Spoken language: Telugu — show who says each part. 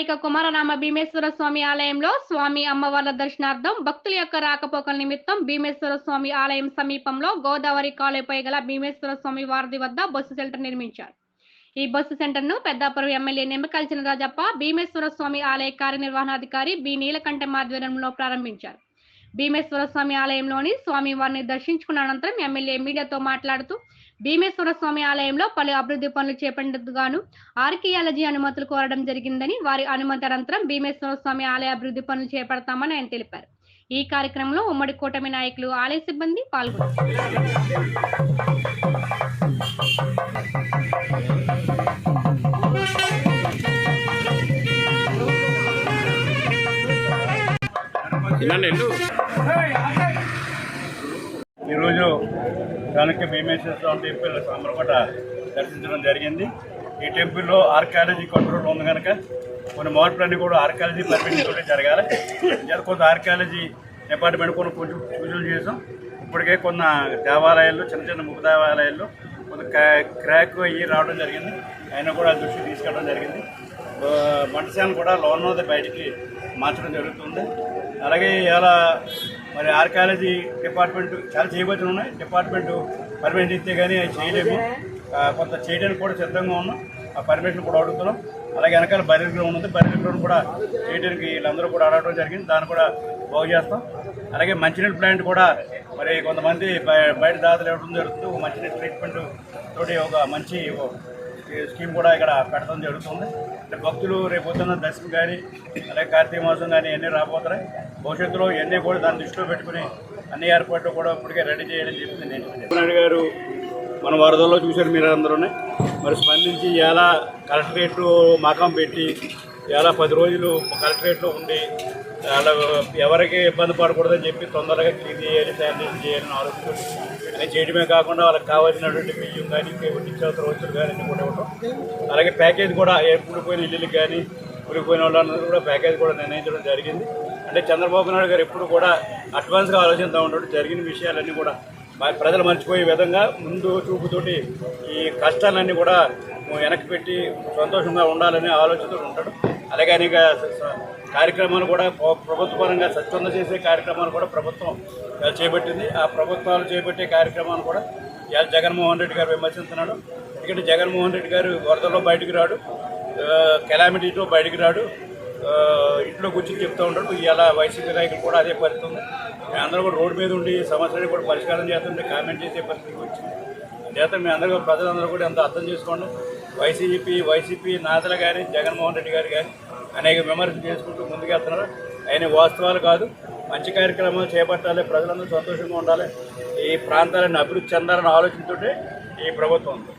Speaker 1: స్థానిక కుమారరామ భీమేశ్వర స్వామి ఆలయంలో స్వామి అమ్మవార్ల దర్శనార్థం భక్తుల యొక్క రాకపోకల నిమిత్తం భీమేశ్వర స్వామి ఆలయం సమీపంలో గోదావరి కాలువపై గల భీమేశ్వర స్వామి వారధి వద్ద బస్సు షెల్టర్ నిర్మించారు. ఈ బస్సు సెంటర్ను పెద్దాపురం ఎమ్మెల్యే నిమ్మకాయల చినరాజప్ప భీమేశ్వర స్వామి ఆలయ కార్యనిర్వహణాధికారి బి నీలకంఠం ఆధ్వర్యంలో ప్రారంభించారు. భీమేశ్వర స్వామి ఆలయంలోని స్వామి వారిని దర్శించుకున్న అనంతరం ఎమ్మెల్యే మీడియాతో మాట్లాడుతూ భీమేశ్వర స్వామి ఆలయంలో పలు అభివృద్ధి పనులు చేపట్టేందుకు గాను ఆర్కియాలజీ అనుమతులు కోరడం జరిగిందని, వారి అనుమతి అనంతరం భీమేశ్వర స్వామి ఆలయ అభివృద్ధి పనులు చేపడతామని ఆయన తెలిపారు. ఈ కార్యక్రమంలో ఉమ్మడి కూటమి నాయకులు, ఆలయ సిబ్బంది పాల్గొన్నారు.
Speaker 2: ఈరోజు కనుక భీమేశ్వర స్వామి టెంపుల్ అమరకోట దర్శించడం జరిగింది. ఈ టెంపుల్లో ఆర్కియాలజీ కంట్రోల్ ఉంది కనుక కొన్ని మార్పులన్నీ కూడా ఆర్కియాలజీ పర్మిషన్ తోటి జరగాలి. కొంత ఆర్కియాలజీ డిపార్ట్మెంట్ కొంచెం సూచనలు చేసాం. ఇప్పటికే కొన్ని దేవాలయాల్లో చిన్న చిన్న ముఖ దేవాలయాల్లో కొంత క్రాక్ అయ్యి రావడం జరిగింది. అయినా కూడా దృష్టి తీసుకెళ్ళడం జరిగింది. మంటశాలను కూడా లోన్ మీద బయటికి మార్చడం జరుగుతుంది. అలాగే ఇలా మరి ఆర్కియాలజీ డిపార్ట్మెంట్ చాలా చేయబోతులు ఉన్నాయి. డిపార్ట్మెంట్ పర్మిషన్ ఇస్తే కానీ అవి చేయలేము. కొంత చేయడానికి కూడా సిద్ధంగా ఉన్నాం. ఆ పర్మిషన్ కూడా అడుగుతున్నాం. అలాగే వెనకాల బర్రెల్ గ్రౌండ్ ఉంది. బర్రెల్ గ్రౌండ్ కూడా చేయడానికి వీళ్ళందరూ కూడా అడగడం జరిగింది. దాన్ని కూడా బాగు చేస్తాం. అలాగే మంచినీళ్ళ ప్లాంట్ కూడా మరి కొంతమంది బయట దాతలు ఇవ్వడం జరుగుతుంది. మంచినీళ్ళ ట్రీట్మెంట్ తోటి ఒక మంచి స్కీమ్ కూడా ఇక్కడ పెట్టడం జరుగుతుంది. అంటే భక్తులు రేపు పొద్దున్న దర్శనం కానీ అలాగే కార్తీక మాసం కానీ ఇవన్నీ రాబోతున్నాయి. భవిష్యత్తులో ఇవన్నీ కూడా దాన్ని దృష్టిలో పెట్టుకుని అన్ని ఏర్పాట్లు కూడా ఇప్పటికే రెడీ చేయాలని చెప్పి నేను చంద్రబాబు గారు మన వరదల్లో చూశారు మీరు అందరూ. మరి స్పందించి ఎలా కలెక్టరేట్లు మకం పెట్టి ఎలా 10 రోజులు కలెక్టరేట్లో ఉండి అలా ఎవరికి ఇబ్బంది పడకూడదని చెప్పి తొందరగా క్లీన్ చేయాలి, శానిటైజ్ చేయాలని ఆలోచించి అది చేయడమే కాకుండా వాళ్ళకి కావాల్సినటువంటి బియ్యం కానీ నిత్యావసర వస్తువులు కానీ అన్నీ కూడా ఇవ్వడం. అలాగే ప్యాకేజ్ కూడా కూలిపోయిన ఇల్లులకు కానీ కూలిపోయిన వాళ్ళందరూ కూడా ప్యాకేజ్ కూడా నిర్ణయించడం జరిగింది. అంటే చంద్రబాబు నాయుడు గారు ఎప్పుడు కూడా అడ్వాన్స్గా ఆలోచిస్తూ ఉంటాడు. జరిగిన విషయాలన్నీ కూడా ప్రజలు మర్చిపోయే విధంగా ముందు చూపుతోటి ఈ కష్టాలన్నీ కూడా వెనక్కి పెట్టి సంతోషంగా ఉండాలని ఆలోచనతో ఉంటాడు. అలాగే అనేక కార్యక్రమాలు కూడా ప్రభుత్వ పరంగా స్వచ్ఛంద చేసే కార్యక్రమాలు కూడా ప్రభుత్వం చేపట్టింది. ఆ ప్రభుత్వాలు చేపట్టే కార్యక్రమాలు కూడా జగన్మోహన్ రెడ్డి గారు విమర్శిస్తున్నాడు. ఎందుకంటే జగన్మోహన్ రెడ్డి గారు వరదల్లో బయటికి రాడు, కెలామిటీతో బయటికి రాడు, ఇంట్లో కూర్చొని చెప్తూ ఉంటాడు. ఇలా వైసీపీ నాయకులు కూడా అదే పరిస్థితి ఉంది. మేమందరూ కూడా రోడ్డు మీద ఉండి సమస్యలు కూడా పరిష్కారం చేస్తుంటే కామెంట్ చేసే పరిస్థితికి వచ్చింది. చేత మీ అందరూ ప్రజలందరూ కూడా ఎంత అర్థం చేసుకోండి. వైసీపీ నేతలు కానీ జగన్మోహన్ రెడ్డి గారు కానీ అనేక విమర్శలు చేసుకుంటూ ముందుకెళ్తున్నారు. ఆయన వాస్తవాలు కాదు, మంచి కార్యక్రమాలు చేపట్టాలి, ప్రజలందరూ సంతోషంగా ఉండాలి, ఈ ప్రాంతాలను అభివృద్ధి చెందాలని ఆలోచనతోటే ఈ ప్రభుత్వం ఉంది.